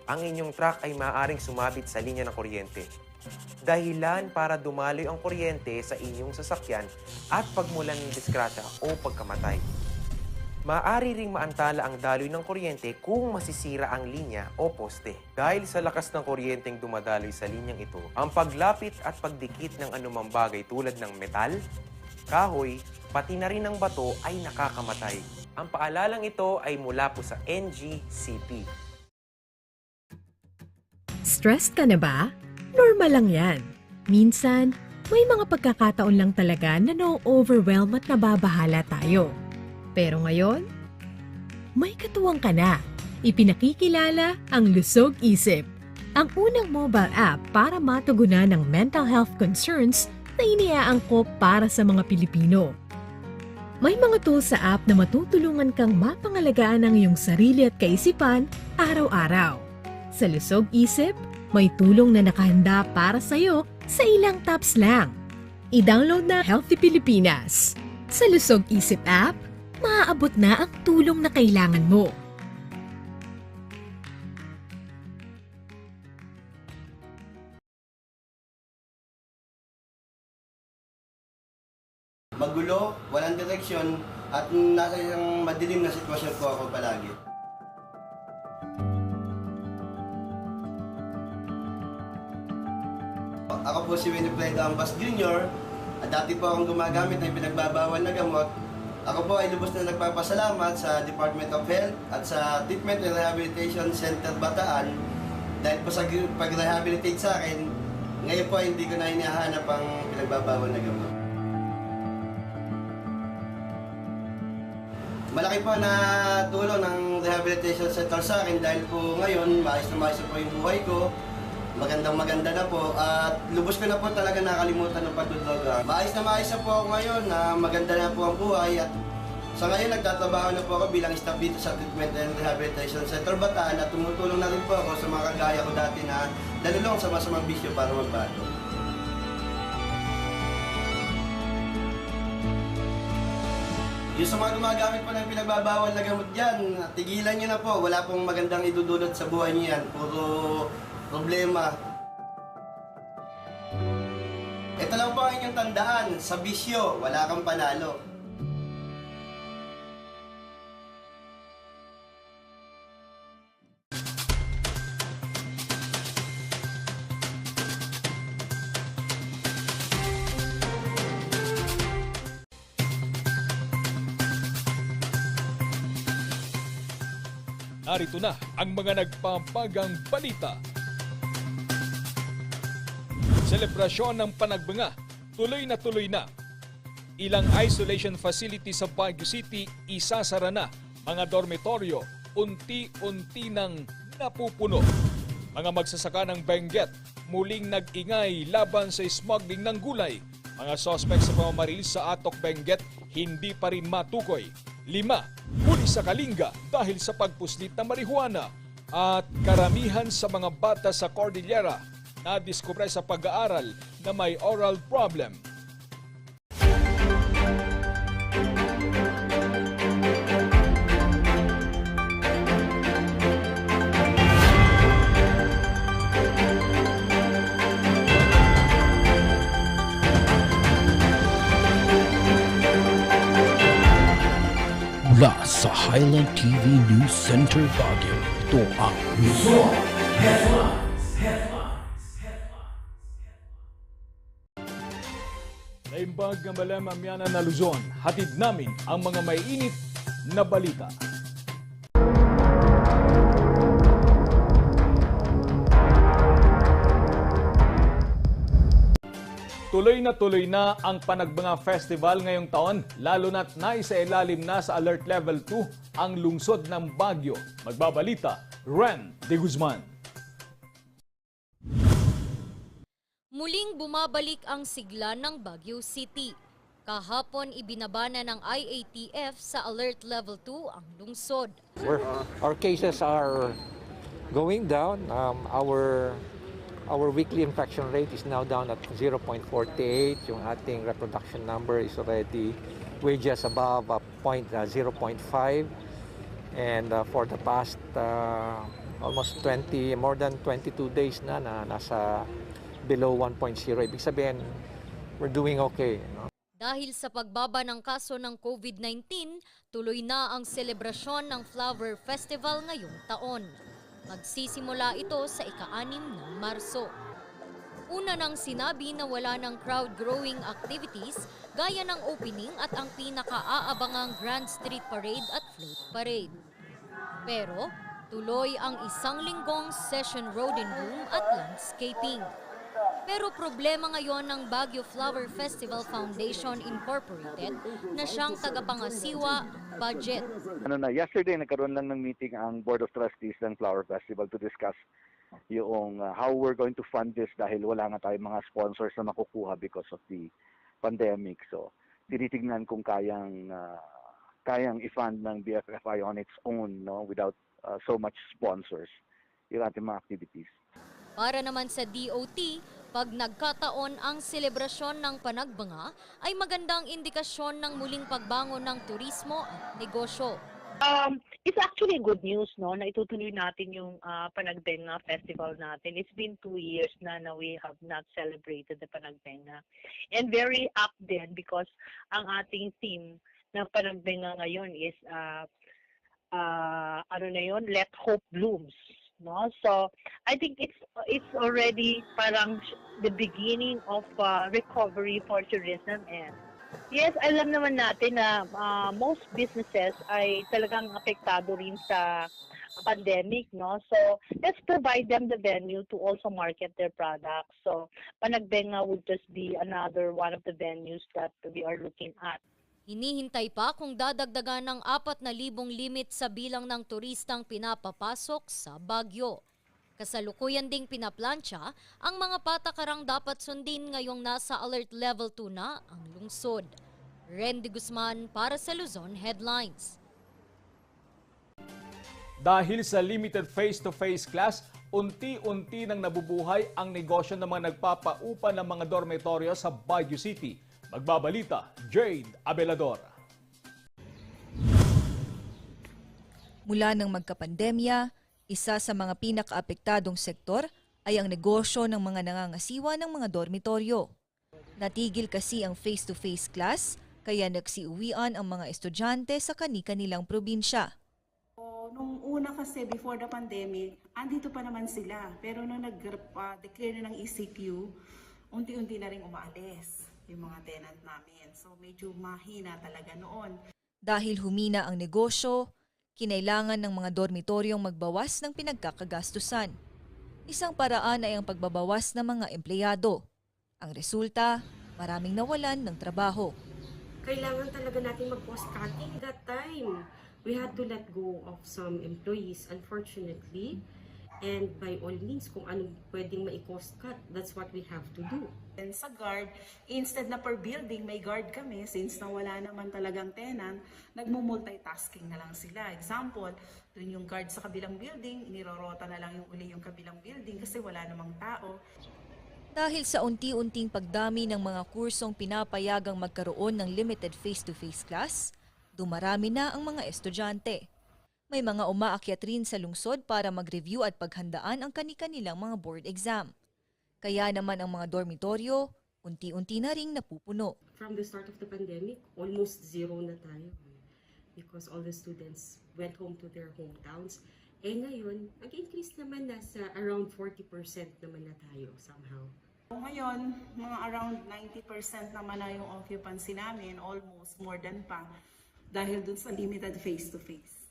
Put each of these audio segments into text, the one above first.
ang inyong truck ay maaaring sumabit sa linya ng kuryente. Dahilan para dumaloy ang kuryente sa inyong sasakyan at pagmulan ng disgrasya o pagkamatay. Maaari ring maantala ang daloy ng kuryente kung masisira ang linya o poste. Dahil sa lakas ng kuryenteng dumadaloy sa linyang ito, ang paglapit at pagdikit ng anumang bagay tulad ng metal, kahoy, pati na rin ng bato ay nakakamatay. Ang paalalang ito ay mula po sa NGCP. Stressed ka na ba? Normal lang yan. Minsan, may mga pagkakataon lang talaga na no-overwhelm at nababahala tayo. Pero ngayon, may katuwang ka na. Ipinakikilala ang Lusog Isip, ang unang mobile app para matugunan ng mental health concerns na iniaangkop para sa mga Pilipino. May mga tools sa app na matutulungan kang mapangalagaan ang iyong sarili at kaisipan araw-araw. Sa Lusog Isip, may tulong na nakahanda para sa iyo sa ilang taps lang. I-download na Healthy Pilipinas. Sa Lusog Isip app, maaabot na ang tulong na kailangan mo. Magulo, walang direksyon, at nasa isang madilim na sitwasyon po ako palagi. Ako po si Winifred Ambas Jr. At dati po akong gumagamit ng pinagbabawal na gamot. Ako po ay lubos na nagpapasalamat sa Department of Health at sa Treatment and Rehabilitation Center Bataan dahil po sa pag-rehabilitate sa akin, ngayon po ay hindi ko na hinahanap ang pinagbabawal na gamot. Malaki po na tulong ng rehabilitation center sa akin dahil po ngayon maayos na maayos po yung buhay ko. Magandang-maganda na po at lubos ko na po talaga nakalimutan ng pagdudroga. Maayos na po ako ngayon na maganda na po ang buhay at sa ngayon nagtatrabaho na po ako bilang staff dito sa Treatment and Rehabilitation Center Bataan at tumutulong na rin po ako sa mga kagaya ko dati na nalulong sa masamang bisyo para magbago. Yung sa mga gumagamit po ng pinagbabawal na gamot dyan, tigilan nyo na po. Wala pong magandang idudulot sa buhay nyo yan. Puro problema. Ito lang po ang inyong tandaan, sa bisyo, wala kang panalo. Narito na ang mga nagpapagang balita. Selebrasyon ng Panagbanga, tuloy na. Ilang isolation facility sa Baguio City, isasara na. Mga dormitoryo, unti-unti nang napupuno. Mga magsasaka ng Benguet, muling nag-ingay laban sa smuggling ng gulay. Mga sospek sa pamamaril sa Atok Benguet, hindi pa rin matukoy. 5, huli sa Kalinga dahil sa pagpuslit ng marihuana. At karamihan sa mga bata sa Cordillera nadiskubre sa pag-aaral na may oral problem. Mula sa Highland TV News Center Baguio, ito ang Luzon Headlines. Naimbag ng Balamamyana na Luzon, hatid namin ang mga may init na balita. Tuloy na ang Panagbanga Festival ngayong taon, lalo na't naisailalim na sa Alert Level 2 ang lungsod ng Baguio. Magbabalita, Ren de Guzman. Muling bumabalik ang sigla ng Baguio City. Kahapon ibinaba na ng IATF sa Alert Level 2 ang lungsod. Our cases are going down. Our weekly infection rate is now down at 0.48. Yung ating reproduction number is already way just above 0.5. And for the past almost more than 22 days na nasa below 1.0. Ibig sabihin, we're doing okay. No? Dahil sa pagbaba ng kaso ng COVID-19, tuloy na ang selebrasyon ng Flower Festival ngayong taon. Magsisimula ito sa ika-6 ng Marso. Una nang sinabi na wala ng crowd-growing activities gaya ng opening at ang pinaka-aabangang Grand Street Parade at Float Parade. Pero tuloy ang isang linggong session road and boom at landscaping. Pero problema ngayon ng Baguio Flower Festival Foundation Incorporated na siyang tagapangasiwa, budget. Yesterday nagkaroon lang ng meeting ang Board of Trustees ng Flower Festival to discuss yung how we're going to fund this dahil wala nga tayong mga sponsors na makukuha because of the pandemic. So, tinitingnan kung kayang i-fund ng BFFI on its own, no, without so much sponsors yung ating mga activities. Para naman sa DOT, pag nagkataon ang selebrasyon ng Panagbanga ay magandang indikasyon ng muling pagbangon ng turismo at negosyo. It's actually good news, no, na itutuloy natin yung Panagbenga Festival natin. It's been 2 years na we have not celebrated the Panagbenga. And very up then because ang ating theme ng Panagbenga ngayon is Let Hope Blooms. No, so I think it's already parang the beginning of recovery for tourism. And yes, alam naman natin na most businesses ay talagang apektado rin sa pandemic, no? So let's provide them the venue to also market their products. So Panagbenga would just be another one of the venues that we are looking at. Hinihintay pa kung dadagdagan ng 4,000 limit sa bilang ng turistang pinapapasok sa Baguio. Kasalukuyan ding pinaplansya ang mga patakarang dapat sundin ngayong nasa Alert Level 2 na ang lungsod. Randy Guzman para sa Luzon Headlines. Dahil sa limited face-to-face class, unti-unti nang nabubuhay ang negosyo ng mga nagpapaupa ng mga dormitoryo sa Baguio City. Magbabalita, Jade Abelador. Mula nang magkapandemya, isa sa mga pinakaapektadong sektor ay ang negosyo ng mga nangangasiwa ng mga dormitoryo. Natigil kasi ang face-to-face class, kaya nagsiuwian ang mga estudyante sa kani-kanilang probinsya. Nung una kasi, before the pandemic, andito pa naman sila. Pero nung nag-declare na ng ECQ, unti-unti na rin umaalis yung mga tenant namin. So medyo mahina talaga noon. Dahil humina ang negosyo, kinailangan ng mga dormitoryong magbawas ng pinagkakagastusan. Isang paraan ay ang pagbabawas ng mga empleyado. Ang resulta, maraming nawalan ng trabaho. Kailangan talaga natin mag-cost cutting. That time, we had to let go of some employees, unfortunately. And by all means, kung anong pwedeng ma-cost cut, that's what we have to do. And sa guard, instead na per building, may guard kami, since na wala naman talagang tenant, nagmo-multitasking na lang sila. Example, dun yung guard sa kabilang building, inirorota na lang yung uli yung kabilang building kasi wala namang tao. Dahil sa unti-unting pagdami ng mga kursong pinapayagang magkaroon ng limited face-to-face class, dumarami na ang mga estudyante. May mga umaakyat rin sa lungsod para mag-review at paghandaan ang kani-kanilang mga board exam. Kaya naman ang mga dormitoryo, unti-unti na ring napupuno. From the start of the pandemic, almost zero na tayo. Because all the students went home to their hometowns. Eh ngayon, nag-increase naman nasa around 40% naman na tayo somehow. Ngayon, mga around 90% naman na yung occupancy namin, almost more than pa, dahil dun sa limited face-to-face.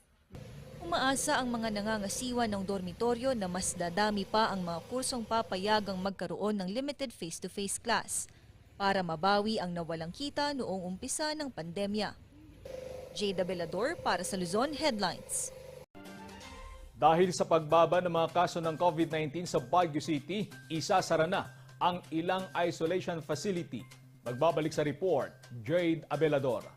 Umaasa ang mga nangangasiwa ng dormitoryo na mas dadami pa ang mga kursong papayagang magkaroon ng limited face-to-face class para mabawi ang nawalang kita noong umpisa ng pandemya. Jade Abelador para sa Luzon Headlines. Dahil sa pagbaba ng mga kaso ng COVID-19 sa Baguio City, isasara na ang ilang isolation facility. Magbabalik sa report, Jade Abelador.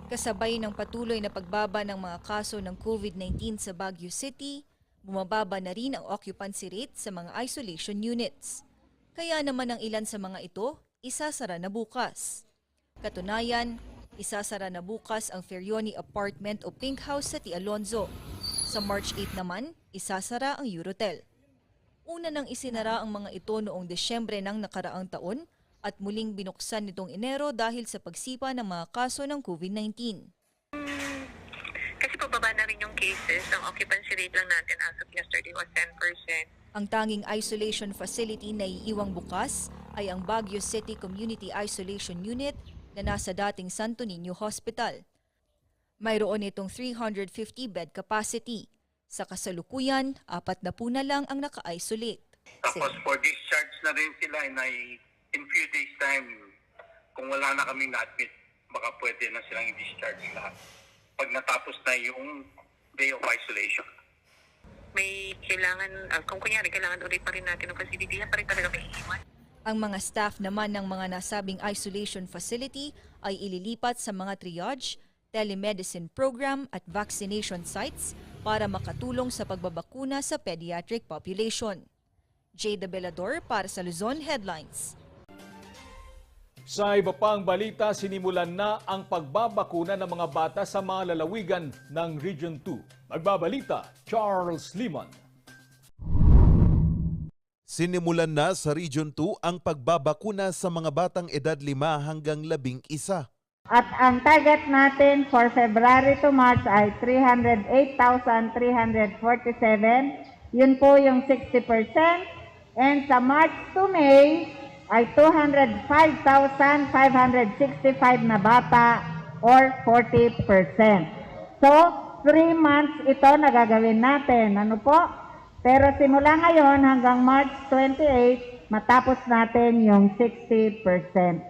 Kasabay ng patuloy na pagbaba ng mga kaso ng COVID-19 sa Baguio City, bumababa na rin ang occupancy rate sa mga isolation units. Kaya naman ang ilan sa mga ito, isasara na bukas. Katunayan, Isasara na bukas ang Ferioni Apartment o Pink House sa T. Alonzo. Sa March 8 naman, isasara ang Eurotel. Una nang isinara ang mga ito noong Desyembre ng nakaraang taon at muling binuksan nitong Enero dahil sa pagsipa ng mga kaso ng COVID-19. Kasi pababa na rin yung cases, ang occupancy rate lang natin as of yesterday was 10%. Ang tanging isolation facility na iiwang bukas ay ang Baguio City Community Isolation Unit na nasa dating Santo Niño Hospital. Mayroon itong 350-bed capacity. Sa kasalukuyan, 40 na lang ang naka-isolate. Tapos for discharge na rin sila in few days time, kung wala na kaming na-admit, baka pwede na silang i-discharge lahat. Pag natapos na yung day of isolation. May kailangan, kung kunyari, kailangan ulit pa rin natin ng facility, yan pa rin talaga may iwan. Ang mga staff naman ng mga nasabing isolation facility ay ililipat sa mga triage, telemedicine program at vaccination sites para makatulong sa pagbabakuna sa pediatric population. Jada Belador para sa Luzon Headlines. Sa iba pang balita, sinimulan na ang pagbabakuna ng mga bata sa mga lalawigan ng Region 2. Magbabalita, Charles Limon. Sinimulan na sa Region 2 ang pagbabakuna sa mga batang edad 5 hanggang 11. At ang target natin for February to March ay 308,347. Yun po yung 60%. And sa March to May ay 205,565 na bata or 40%. So, 3 months ito na gagawin natin. Ano po? Pero simula ngayon hanggang March 28, matapos natin yung 60%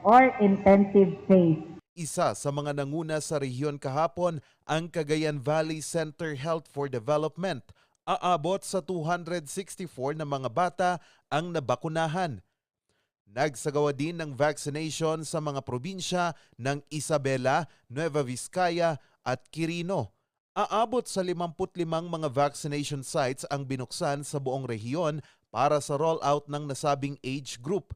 or intensive phase. Isa sa mga nanguna sa rehiyon kahapon ang Cagayan Valley Center Health for Development. Aabot sa 264 na mga bata ang nabakunahan. Nagsagawa din ng vaccination sa mga probinsya ng Isabela, Nueva Vizcaya at Quirino. Aabot sa 55 mga vaccination sites ang binuksan sa buong rehiyon para sa rollout ng nasabing age group.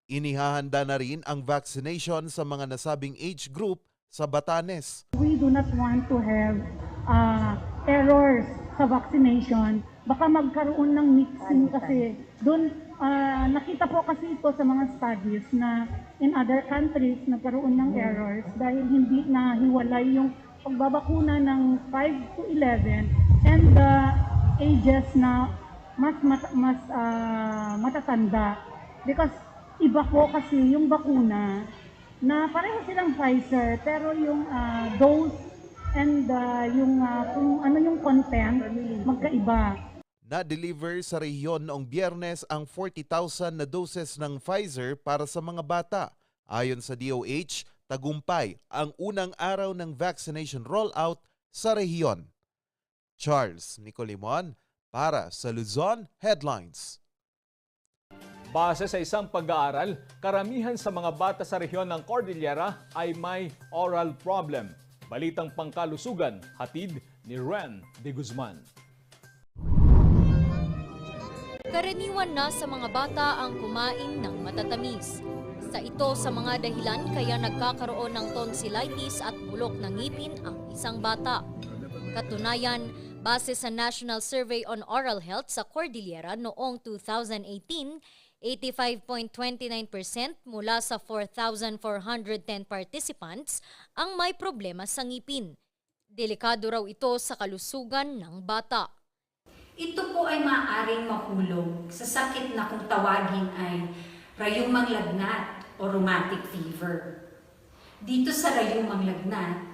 Inihahanda na rin ang vaccination sa mga nasabing age group sa Batanes. We do not want to have errors sa vaccination. Baka magkaroon ng mixing kasi doon nakita po kasi ito sa mga studies na in other countries nagkaroon ng errors dahil hindi nahiwalay yung pagbabakuna ng 5 to 11 and the ages na mas matatanda because iba po kasi yung bakuna na pareho silang Pfizer pero yung dose and yung kung ano yung content magkaiba. Na-deliver sa rehiyon noong Biyernes ang 40,000 na doses ng Pfizer para sa mga bata. Ayon sa DOH, tagumpay ang unang araw ng vaccination rollout sa rehiyon. Charles Nicolimon para sa Luzon Headlines. Base sa isang pag-aaral, karamihan sa mga bata sa rehiyon ng Cordillera ay may oral problem. Balitang pangkalusugan, hatid ni Ren de Guzman. Karaniwan na sa mga bata ang kumain ng matatamis. Isa ito sa mga dahilan kaya nagkakaroon ng tonsillitis at bulok ng ngipin ang isang bata. Katunayan, base sa National Survey on Oral Health sa Cordillera noong 2018, 85.29% mula sa 4,410 participants ang may problema sa ngipin. Delikado raw ito sa kalusugan ng bata. Ito po ay maaaring mahulog sa sakit na kung tawagin ay rayumang lagnat o rheumatic fever. Dito sa rayumang lagnat,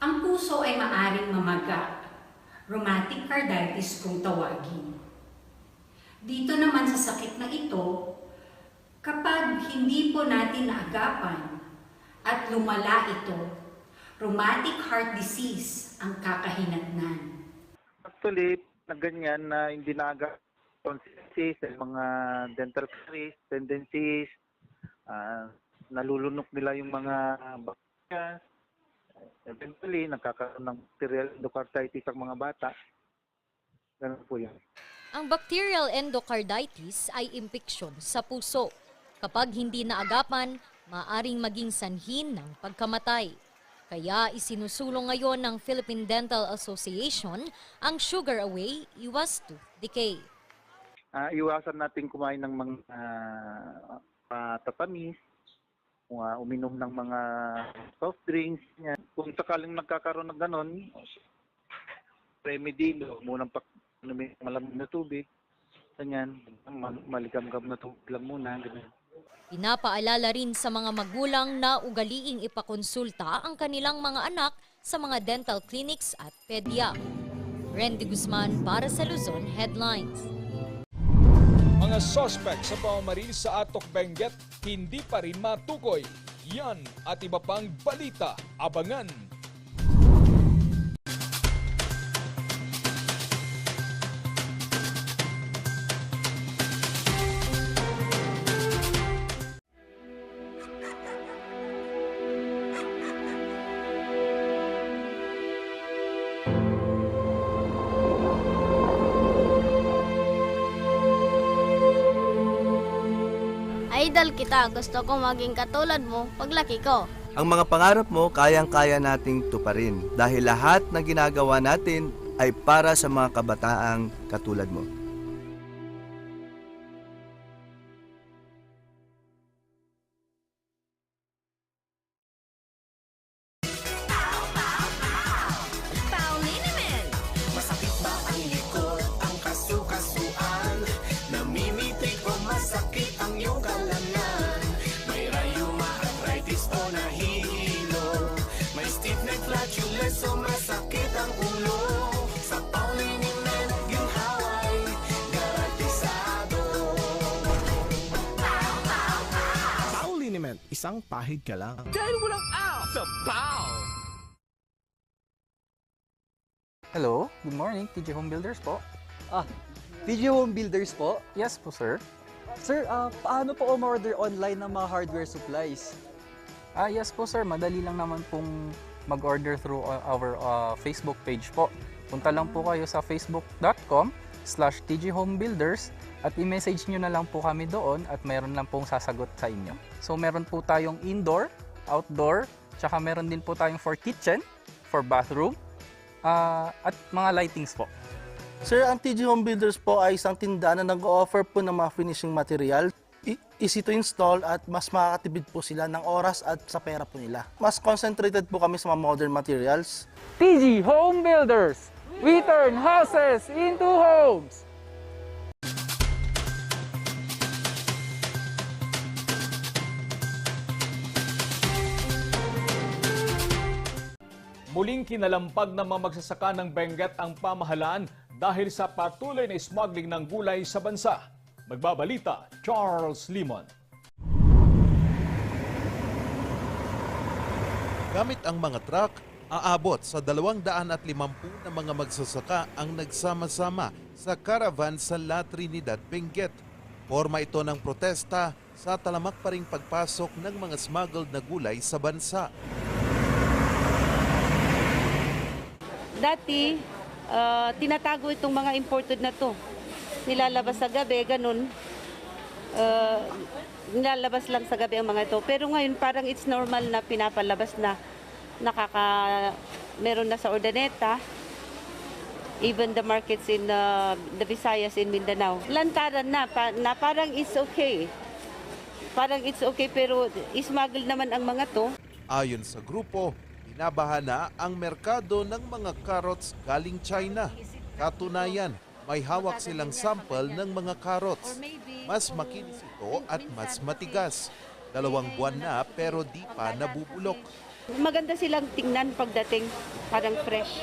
ang puso ay maaaring mamaga, rheumatic carditis kung tawagin. Dito naman sa sakit na ito, kapag hindi po natin naagapan at lumala ito, rheumatic heart disease ang kakahinatnan. Actually, na ganyan na hindi naaga tonsillitis, mga dental caries, tendencies, nalulunok nila yung mga bakterya. Eventually, nagkakaroon ng bacterial endocarditis ang mga bata. Ganun po yan. Ang bacterial endocarditis ay impeksyon sa puso. Kapag hindi naagapan, maaring maging sanhin ng pagkamatay. Kaya isinusulong ngayon ng Philippine Dental Association ang sugar away, iwas tooth decay. Iwasan natin kumain ng mga tatamis, uminom ng mga soft drinks. Yan. Kung sakaling nagkakaroon ng ganon, remedy, munang malamig na tubig. Ganyan, maligam-gam na tubig lang muna. Ganyan. Pinapaalala rin sa mga magulang na ugaliing ipakonsulta ang kanilang mga anak sa mga dental clinics at pedya. Randy Guzman para sa Luzon Headlines. Mga sospek sa pamamaril sa Atok Benguet hindi pa rin matukoy. Yan at iba pang balita, abangan. Idol kita, gusto ko maging katulad mo paglaki ko. Ang mga pangarap mo, kayang-kaya nating tuparin dahil lahat na ginagawa natin ay para sa mga kabataang katulad mo. Masakit ba ang likod, ang kasu-kasuan? Namimitig o masakit ang iyong kalamnan? May rayuma, arthritis o nahihilo? May stiff neck, flatulence o masakit ang ulo? Sa Pauliniment, ginhaway, garantisado. Pauliniment, isang pahid ka lang. Dahil walang out sa Pau! Hello, good morning, TJ Home Builders po. TJ Home Builders po? Yes po, sir. Sir, paano po ma-order online ng mga hardware supplies? Yes po, sir. Madali lang naman pong mag-order through our Facebook page po. Punta lang po kayo sa facebook.com/tjhomebuilders at i-message nyo na lang po kami doon at meron lang pong sasagot sa inyo. So, meron po tayong indoor, outdoor, tsaka meron din po tayong for kitchen, for bathroom, at mga lightings po. Sir, ang TJ Home Builders po ay isang tindahan na nag-o-offer po ng mga finishing material. Easy to install at mas makakatipid po sila ng oras at sa pera po nila. Mas concentrated po kami sa mga modern materials. TJ Home Builders! We turn houses into homes! Muling kinalampag ng mga magsasaka ng Benguet ang pamahalaan dahil sa patuloy na smuggling ng gulay sa bansa. Magbabalita, Charles Limon. Gamit ang mga truck, aabot sa 250 na mga magsasaka ang nagsama-sama sa caravan sa La Trinidad, Benguet. Forma ito ng protesta sa talamak pa ring pagpasok ng mga smuggled na gulay sa bansa. Dati, tinatago itong mga imported na to. Nilalabas sa gabi, ganun. Nilalabas lang sa gabi ang mga ito. Pero ngayon, parang it's normal na pinapalabas na meron na sa Urdaneta. Even the markets in the Visayas in Mindanao. Lantaran na parang it's okay. Parang it's okay pero ismuggle naman ang mga to. Ayon sa grupo, binabaha na ang merkado ng mga carrots galing China. Katunayan, may hawak silang sample ng mga carrots. Mas makinis ito at mas matigas. 2 buwan na pero di pa nabubulok. Maganda silang tingnan pagdating, parang fresh.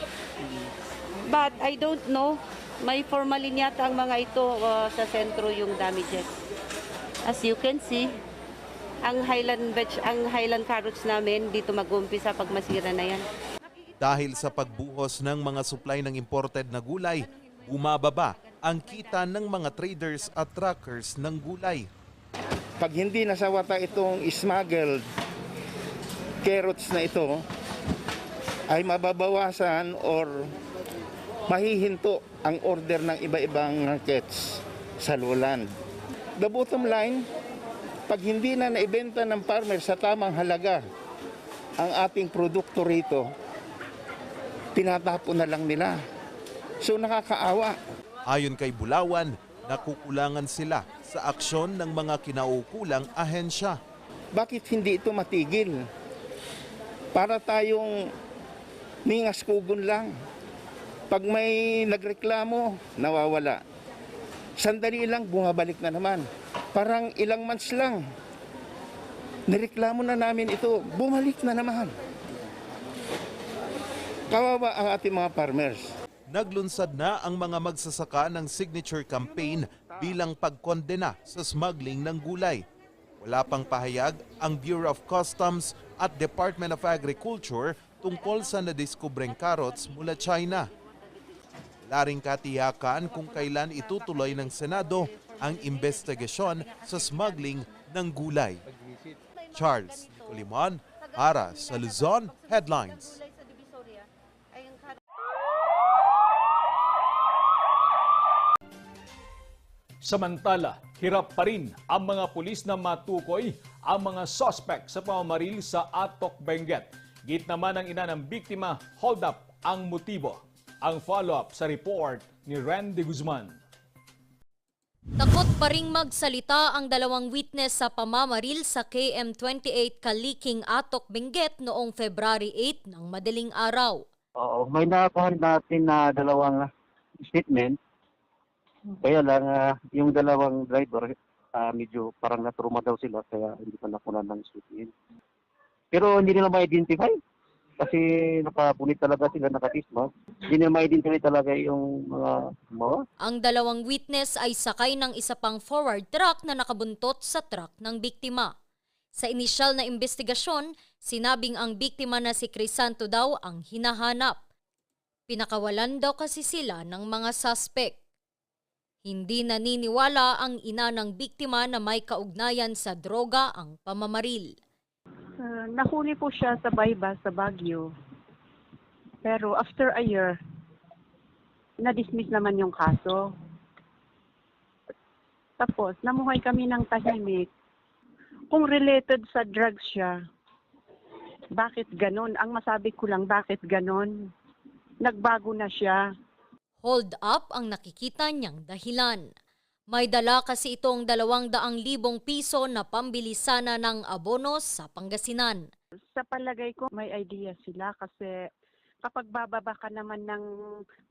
But I don't know, may formalin yata ang mga ito sa sentro yung damages. As you can see, ang Highland carrots namin dito mag-uumpisa pag masira na yan. Dahil sa pagbuhos ng mga supply ng imported na gulay, bumababa ang kita ng mga traders at truckers ng gulay. Pag hindi nasawata itong smuggled carrots na ito, ay mababawasan or mahihinto ang order ng iba-ibang markets sa lowland. The bottom line, pag hindi na naibenta ng farmer sa tamang halaga ang ating produkto rito, tinatapon na lang nila. So nakakaawa. Ayon kay Bulawan, nakukulangan sila sa aksyon ng mga kinaukulang ahensya. Bakit hindi ito matigil? Para tayong ningaskugon lang. Pag may nagreklamo, nawawala. Sandali lang, bumabalik na naman. Parang ilang months lang. Nireklamo na namin ito, bumalik na naman. Kawawa ang ating mga farmers. Naglunsad na ang mga magsasaka ng signature campaign bilang pagkondena sa smuggling ng gulay. Wala pang pahayag ang Bureau of Customs at Department of Agriculture tungkol sa nadiskubreng carrots mula China. Wala ring katiyakan kung kailan itutuloy ng Senado ang investigasyon sa smuggling ng gulay. Charles Nicolimon para sa Luzon Headlines. Samantala, hirap pa rin ang mga pulis na matukoy ang mga suspect sa pamamaril sa Atok, Benguet. Git naman ang ina ng biktima, hold up ang motibo. Ang follow-up sa report ni Randy Guzman. Takot pa ring magsalita ang dalawang witness sa pamamaril sa KM28 Kaliking, Atok, Benguet noong February 8 ng madaling araw. Oo, may nakuha natin na dalawang statement. Kaya lang, yung dalawang driver, medyo parang natruma daw sila, kaya hindi pa nakunan ng statement. Pero hindi nila ma-identify. Kasi nakapunit talaga sila, nakatisma. Hindi nila ma-identify talaga yung mga. Ang dalawang witness ay sakay ng isa pang forward truck na nakabuntot sa truck ng biktima. Sa inisyal na investigasyon, sinabing ang biktima na si Crisanto daw ang hinahanap. Pinakawalan daw kasi sila ng mga suspect. Hindi naniniwala ang ina ng biktima na may kaugnayan sa droga ang pamamaril. Nahuli po siya sa Bayba, sa Baguio. Pero after a year, na-dismiss naman yung kaso. Tapos, namuhay kami ng tahimik. Kung related sa drugs siya, bakit ganon? Ang masabi ko lang, bakit ganon? Nagbago na siya. Hold up ang nakikita niyang dahilan. May dala kasi itong 200,000 piso na pambili sana ng abono sa Pangasinan. Sa palagay ko, may idea sila kasi kapag bababa ka naman ng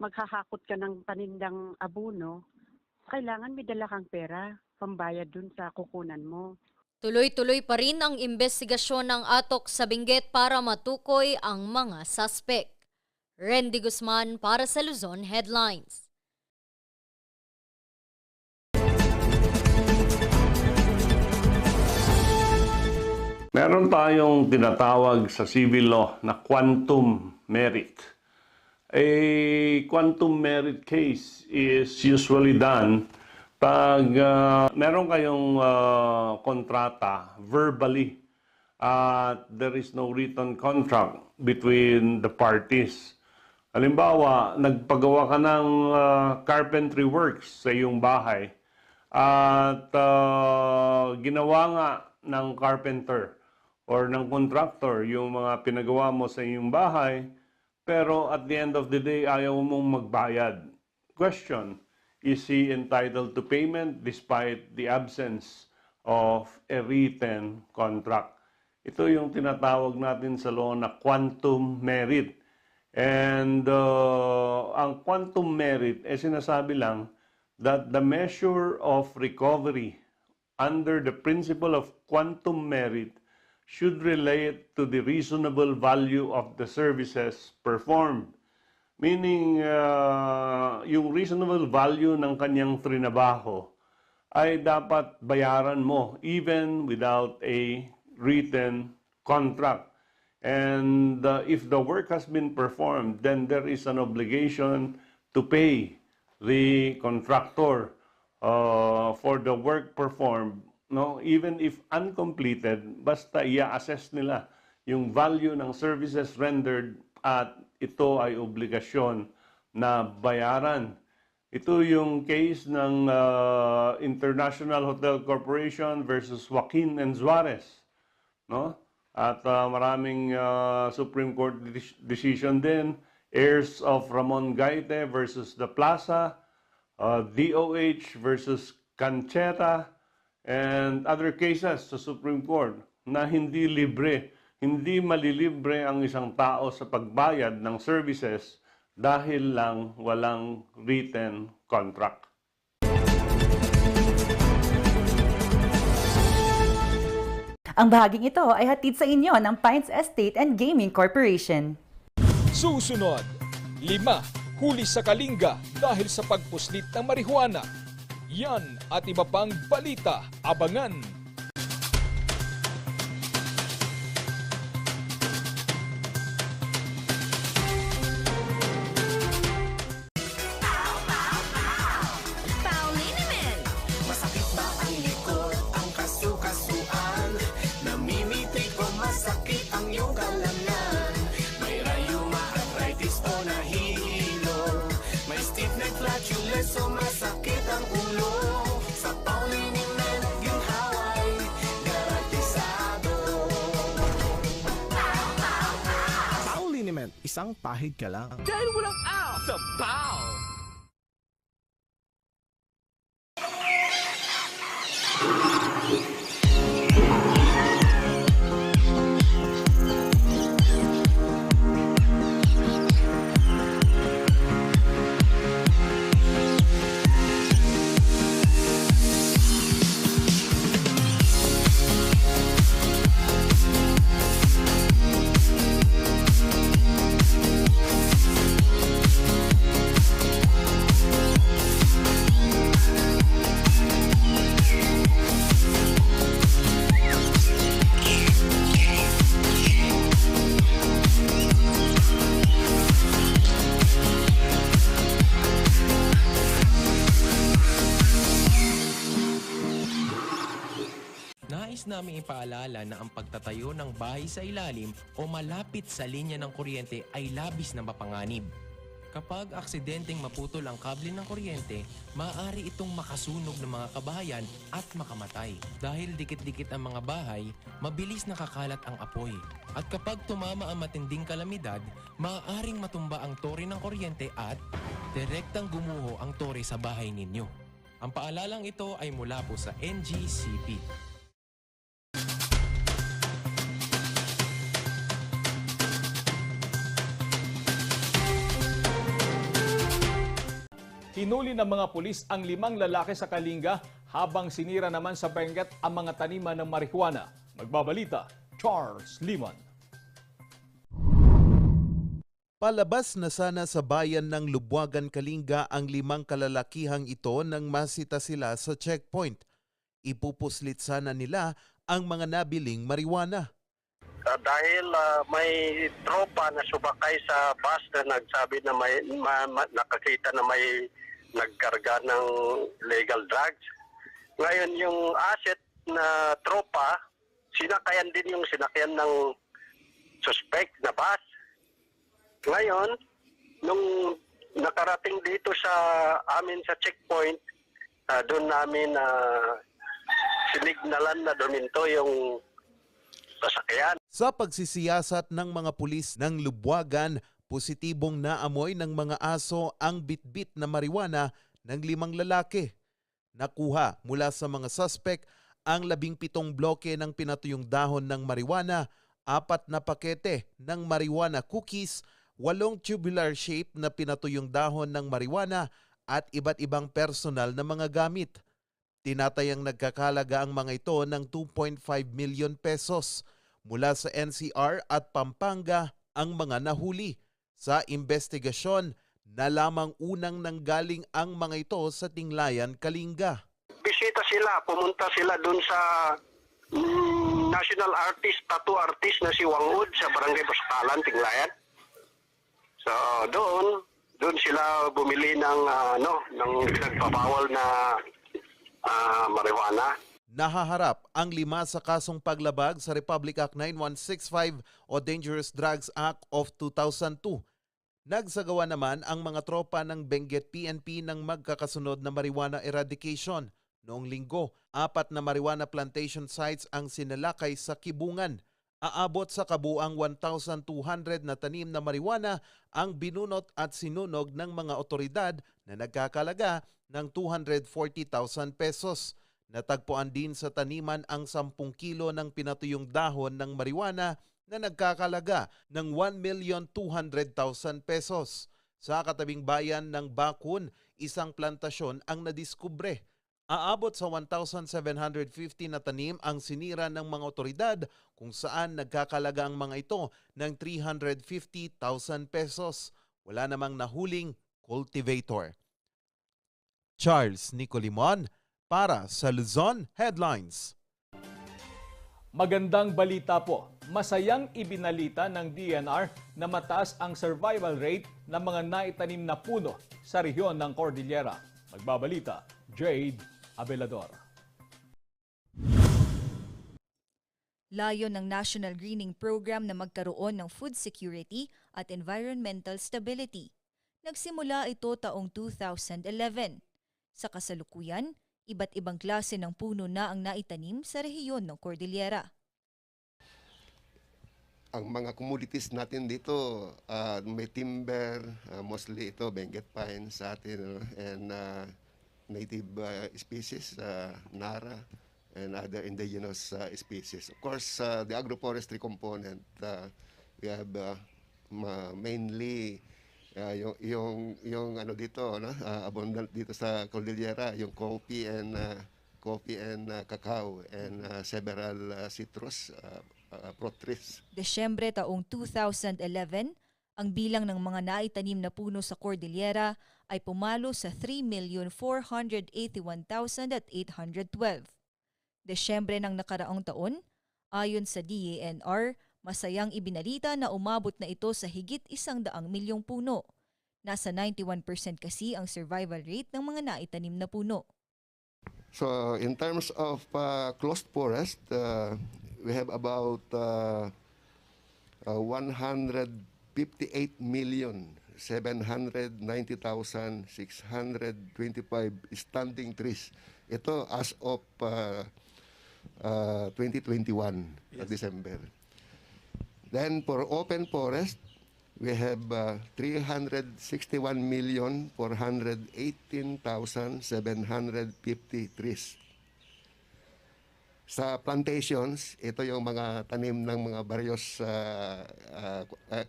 maghahakot ka ng panindang abono, kailangan may dala kang pera, pambayad dun sa kukunan mo. Tuloy-tuloy pa rin ang investigasyon ng Atok sa Benguet para matukoy ang mga suspect. Randy Guzman para sa Luzon Headlines. Meron tayong tinatawag sa civil law na quantum merit. A quantum merit case is usually done pag meron kayong kontrata verbally at there is no written contract between the parties. Halimbawa, nagpagawa ka ng carpentry works sa iyong bahay at ginawa nga ng carpenter or ng contractor yung mga pinagawa mo sa iyong bahay, pero at the end of the day, ayaw mong magbayad. Question, is he entitled to payment despite the absence of a written contract? Ito yung tinatawag natin sa law na quantum merit. And ang quantum merit, sinasabi lang that the measure of recovery under the principle of quantum merit should relate to the reasonable value of the services performed. Meaning, yung reasonable value ng kanyang trinabaho ay dapat bayaran mo even without a written contract. And if the work has been performed, then there is an obligation to pay the contractor for the work performed, no? Even if uncompleted, basta i-assess nila yung value ng services rendered at ito ay obligasyon na bayaran. Ito yung case ng International Hotel Corporation versus Joaquin and Suarez, no? At maraming Supreme Court decision din. Heirs of Ramon Gaite versus The Plaza, DOH versus Cancheta, and other cases sa Supreme Court na hindi libre, hindi malilibre ang isang tao sa pagbayad ng services dahil lang walang written contract. Ang bahaging ito ay hatid sa inyo ng Pines Estate and Gaming Corporation. Susunod, 5 huli sa Kalinga dahil sa pagpuslit ng marihuana. Yan at iba pang balita, abangan. Masakit ba ang likod, ang kasu-kasuan? Namimitig o masakit ang iyong kalamnan? May rayuma, arthritis o nahihilo? May stiff neck, flatulence o masakit ang ulo? Sa Pauliniment, ginhaway, garantisado. Pauliniment, isang pahid ka lang. Dahil walang out sa PAW! Nais namin ipaalala na ang pagtatayo ng bahay sa ilalim o malapit sa linya ng kuryente ay labis na mapanganib. Kapag aksidenteng maputol ang kable ng kuryente, maaari itong makasunog ng mga kabahayan at makamatay. Dahil dikit-dikit ang mga bahay, mabilis nakakalat ang apoy. At kapag tumama ang matinding kalamidad, maaaring matumba ang tore ng kuryente at direktang gumuho ang tore sa bahay ninyo. Ang paalalang ito ay mula po sa NGCP. Hinuli ng mga pulis ang 5 lalaki sa Kalinga habang sinira naman sa Benguet ang mga taniman ng marihuana. Magbabalita, Charles Liman. Palabas na sana sa bayan ng Lubuagan, Kalinga ang 5 kalalakihang ito nang masita sila sa checkpoint. Ipupuslit sana nila ang mga nabiling marijuana. Dahil may tropa na subakay sa bus na nagsabi na may nakakita na may nagkarga ng legal drugs. Ngayon yung asset na tropa, sinakayan din yung sinakyan ng suspect na bus. Ngayon, nung nakarating dito sa amin sa checkpoint, doon namin sinignalan na dominto yung sasakyan. Sa pagsisiyasat ng mga pulis ng Lubuagan, positibong naamoy ng mga aso ang bitbit na marijuana ng 5 lalaki. Nakuha mula sa mga suspect ang 17 bloke ng pinatuyong dahon ng marijuana, 4 na pakete ng marijuana cookies, 8 tubular shape na pinatuyong dahon ng marijuana at iba't ibang personal na mga gamit. Tinatayang nagkakalaga ang mga ito ng 2.5 million pesos. Mula sa NCR at Pampanga ang mga nahuli. Sa investigasyon, nalamang unang nanggaling ang mga ito sa Tinglayan, Kalinga. Bisita sila, pumunta sila dun sa national artist, tattoo artist na si Wang Ud sa Barangay Pascalan, Tinglayan. So doon sila bumili ng nagpapawal na marijuana. Nahaharap ang 5 sa kasong paglabag sa Republic Act 9165 o Dangerous Drugs Act of 2002. Nagsagawa naman ang mga tropa ng Benguet PNP ng magkakasunod na marijuana eradication. Noong linggo, 4 na marijuana plantation sites ang sinalakay sa Kibungan. Aabot sa kabuang 1,200 na tanim na marijuana ang binunot at sinunog ng mga otoridad na nagkakalaga ng 240,000 pesos. Natagpuan din sa taniman ang 10 kilo ng pinatuyong dahon ng marijuana na nagkakalaga ng 1,200,000 pesos. Sa katabing bayan ng Bakun, isang plantasyon ang nadiskubre. Aabot sa 1,750 na tanim ang sinira ng mga otoridad kung saan nagkakalaga ang mga ito ng 350,000 pesos. Wala namang nahuling cultivator. Charles Nicolimon para sa Luzon Headlines. Magandang balita po. Masayang ibinalita ng DNR na mataas ang survival rate ng mga naitanim na puno sa rehiyon ng Cordillera. Magbabalita, Jade Abelador. Layo ng National Greening Program na magkaroon ng food security at environmental stability. Nagsimula ito taong 2011. Sa kasalukuyan, iba't ibang klase ng puno na ang naitanim sa rehiyon ng Cordillera. Ang mga commodities natin dito, may timber, mostly ito, Benguet pine sa atin, and native species, Nara, and other indigenous species. Of course, the agroforestry component, we have mainly yung ano dito, no? Abundant dito sa Cordillera, yung coffee and cacao, and several citrus fruit trees. Desyembre taong 2011, ang bilang ng mga naitanim na puno sa Cordillera ay pumalo sa 3,481,812. Desyembre ng nakaraang taon, ayon sa DANR, masayang ibinalita na umabot na ito sa higit 100 milyong puno. Nasa 91% kasi ang survival rate ng mga naitanim na puno. So in terms of closed forest, we have about 158,790,625 standing trees. Ito as of 2021, December. Then for open forest, we have 361,418,750 trees. Sa plantations, ito yung mga tanim ng mga various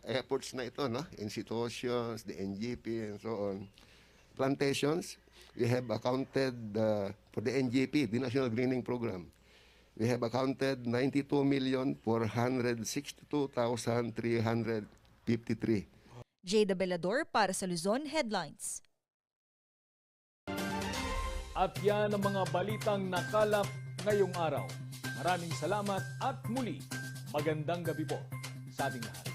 efforts na ito, no? Institutions, the NGP, and so on. Plantations, we have accounted for the NGP, the National Greening Program. We have accounted 92,462,353. Jade Abelador para sa Luzon Headlines. At yan ang mga balitang nakalap ngayong araw. Maraming salamat at muli, magandang gabi po sa ating lahat.